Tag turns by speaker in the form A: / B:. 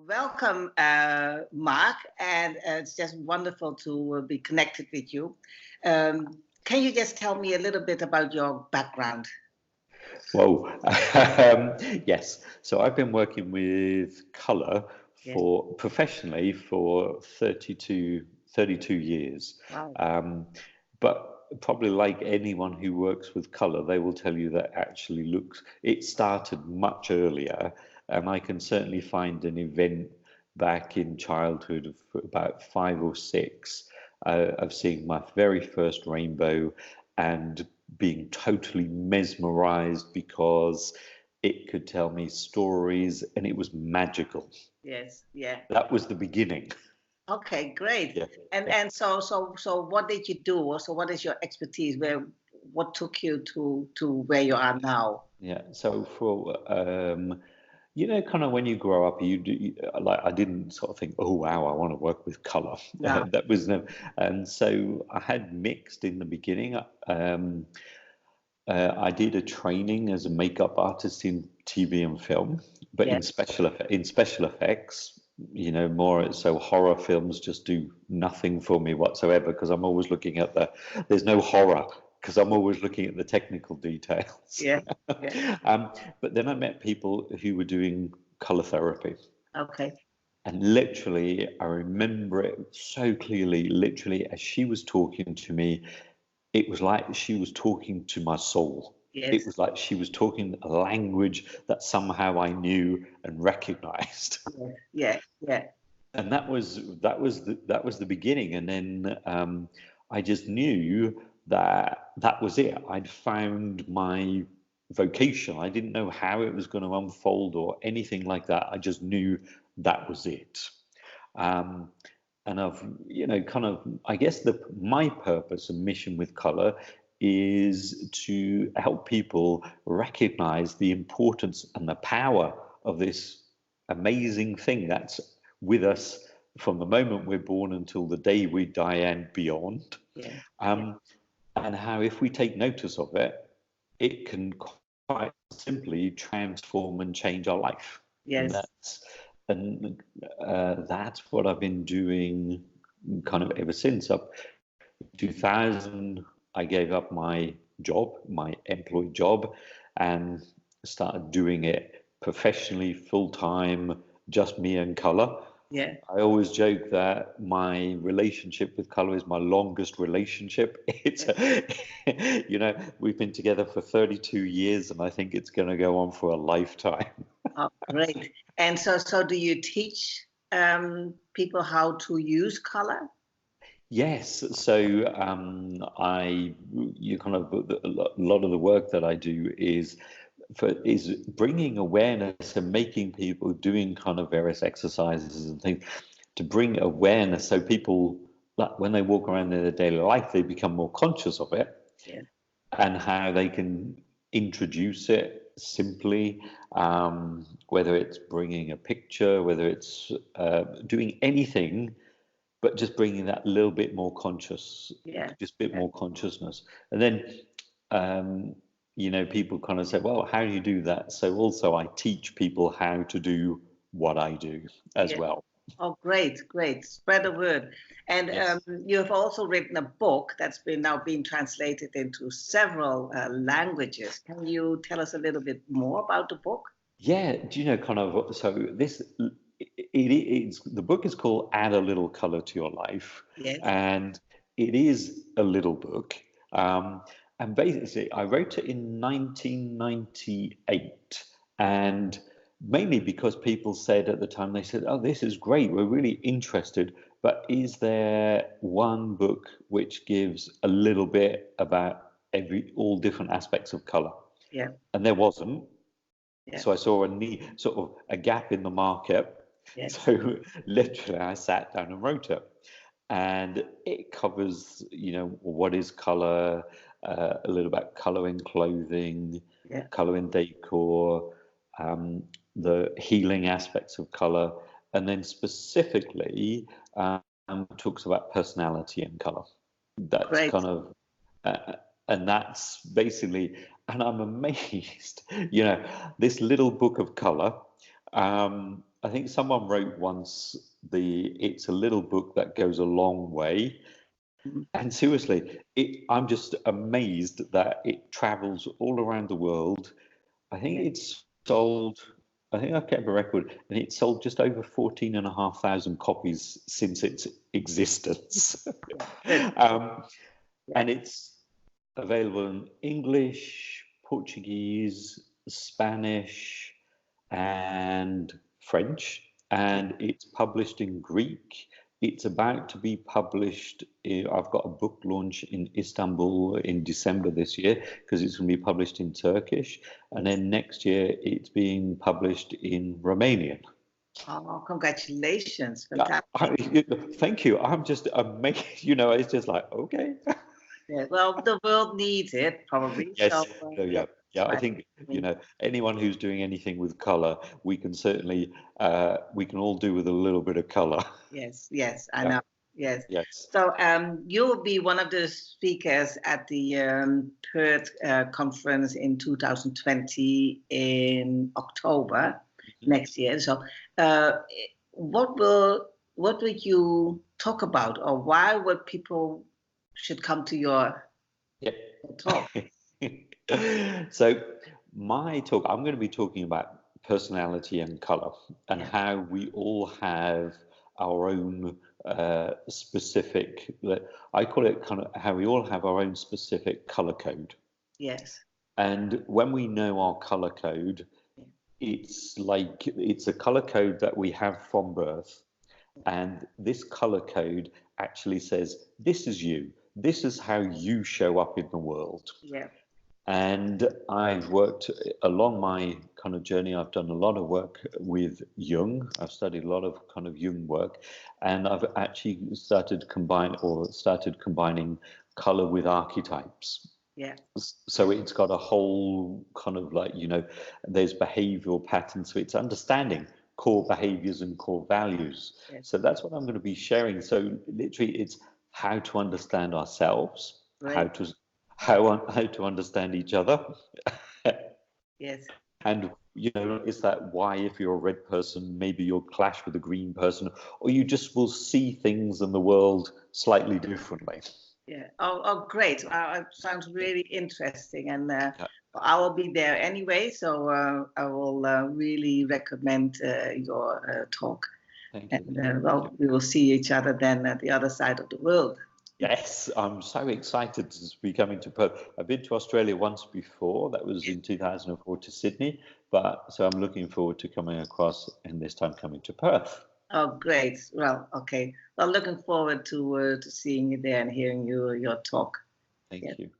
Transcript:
A: welcome, Mark, and it's just wonderful to be connected with you. Can you just tell me a little bit about your background?
B: Whoa. Yes. So I've been working with colour
A: Yes.
B: for professionally for 32 years.
A: Wow.
B: But probably like anyone who works with colour, they will tell you that actually it started much earlier. And I can certainly find an event back in childhood of about 5 or 6 of seeing my very first rainbow and being totally mesmerized because it could tell me stories and it was magical.
A: Yes. Yeah.
B: That was the beginning.
A: Okay. Great.
B: Yeah.
A: And so, what did you do? Or so, what is your expertise? What took you to where you are now?
B: Yeah. So kind of when you grow up, like I didn't sort of think, oh wow, I want to work with color.
A: No.
B: That was no, and so I had mixed in the beginning. I did a training as a makeup artist in TV and film, but
A: Yeah.
B: in special effects, more so horror films just do nothing for me whatsoever because I'm always looking at there's no horror because I'm always looking at the technical details.
A: Yeah. Yeah.
B: But then I met people who were doing color therapy.
A: Okay.
B: And literally, I remember it so clearly, literally, as she was talking to me, it was like she was talking to my soul. It
A: Yes.
B: was like she was talking a language that somehow I knew and recognized.
A: Yeah. Yeah. Yeah.
B: And that was the beginning. And then I just knew that that was it. I'd found my vocation. I didn't know how it was going to unfold or anything like that. I just knew that was it. Um, and kind of, I guess my purpose and mission with color is to help people recognize the importance and the power of this amazing thing that's with us from the moment we're born until the day we die and beyond.
A: Yeah. Yeah.
B: Um, and how if we take notice of it, it can quite simply transform and change our life. And
A: Yes.
B: that's what I've been doing kind of ever since. Up 2000, I gave up my job, my employed job, and started doing it professionally, full time, just me and color.
A: Yeah.
B: I always joke that my relationship with color is my longest relationship. We've been together for 32 years, and I think it's going to go on for a lifetime.
A: Oh, great. And so do you teach people how to use color?
B: Yes, so you kind of a lot of the work that I do is bringing awareness and making people doing kind of various exercises and things to bring awareness so people, like when they walk around in their daily life, they become more conscious of it.
A: Yeah.
B: And how they can introduce it simply, whether it's bringing a picture, whether it's doing anything, but just bringing that little bit more
A: Yeah.
B: just a bit
A: Yeah.
B: more consciousness. And then, people kind of say, well, how do you do that? So also I teach people how to do what I do as
A: Yeah.
B: well.
A: Oh, great, great. Spread the word. And
B: Yes.
A: you have also written a book that's been now being translated into several languages. Can you tell us a little bit more about the book?
B: Yeah, do you know kind of so it's the book is called Add a Little Color to Your Life,
A: Yes.
B: and it is a little book. And basically, I wrote it in 1998, and mainly because people said at the time, they said, "Oh, this is great. We're really interested, but is there one book which gives a little bit about all different aspects of color?"
A: Yeah.
B: And there wasn't.
A: Yeah.
B: So I saw a need, sort of a gap in the market.
A: Yes.
B: So literally, I sat down and wrote it, and it covers, what is color, a little about color in clothing,
A: Yeah.
B: color in decor, um, the healing aspects of color, and then specifically talks about personality and color. That's
A: Great.
B: kind of uh, and that's basically, and I'm amazed, this little book of color. I think someone wrote once, it's a little book that goes a long way.
A: Mhm.
B: And seriously, I'm just amazed that it travels all around the world. I think
A: Yeah.
B: it's sold, I think I've kept a record, and it's sold just over 14,500 copies since its existence.
A: Good.
B: um,
A: Yeah.
B: and it's available in English, Portuguese, Spanish, and French, and it's published in Greek. It's about to be published. I've got a book launch in Istanbul in December this year because it's going to be published in Turkish, and
A: Yes.
B: then next year it's being published in Romanian.
A: Oh, congratulations.
B: Yeah,
A: Fantastic.
B: thank you. I'm just amazed. It's just like, okay.
A: Yeah. Well, the world needs it probably. So
B: Yes, no,
A: yeah,
B: yeah,
A: that's
B: yeah. I
A: why.
B: think
A: I mean,
B: anyone who's doing anything with color, we can certainly we can all do with a little bit of color.
A: yes, yes, I
B: Yeah,
A: know. Yes.
B: yes,
A: So you will be one of the speakers at the Perth conference in 2020 in October next year. So uh, what will what would you talk about, or why would people should come to your
B: yeah.
A: talk?
B: So my talk, I'm going to be talking about personality and color and
A: Yeah.
B: how we all have our own specific. I call it kind of how we all have our own specific color code.
A: Yes.
B: And when we know our color code,
A: Yeah.
B: it's a color code that we have from birth. And this color code actually says, this is you. This is how you show up in the world.
A: Yeah.
B: And I've worked along my kind of journey. I've done a lot of work with Jung. I've studied a lot of kind of Jung work, and I've actually started combining color with archetypes.
A: Yeah.
B: So it's got a whole kind of there's behavioral patterns. So it's understanding core behaviors and core values.
A: Yes.
B: So that's what I'm going to be sharing. So literally, it's how to understand ourselves,
A: Great.
B: how to understand each other,
A: Yes.
B: and is that why if you're a red person, maybe you'll clash with a green person, or you just will see things in the world slightly differently.
A: Yeah. Oh, great. It sounds really interesting, and
B: Yeah,
A: I will be there anyway. So I will really recommend your talk,
B: thank you.
A: and
B: Thank you.
A: well, we will see each other then at the other side of the world.
B: Yes, I'm so excited to be coming to Perth. I've been to Australia once before, that was in 2004 to Sydney, so I'm looking forward to coming across and this time coming to Perth.
A: Oh, great. Well, okay. Well, looking forward to seeing you there and hearing your talk.
B: Thank
A: Yeah.
B: you.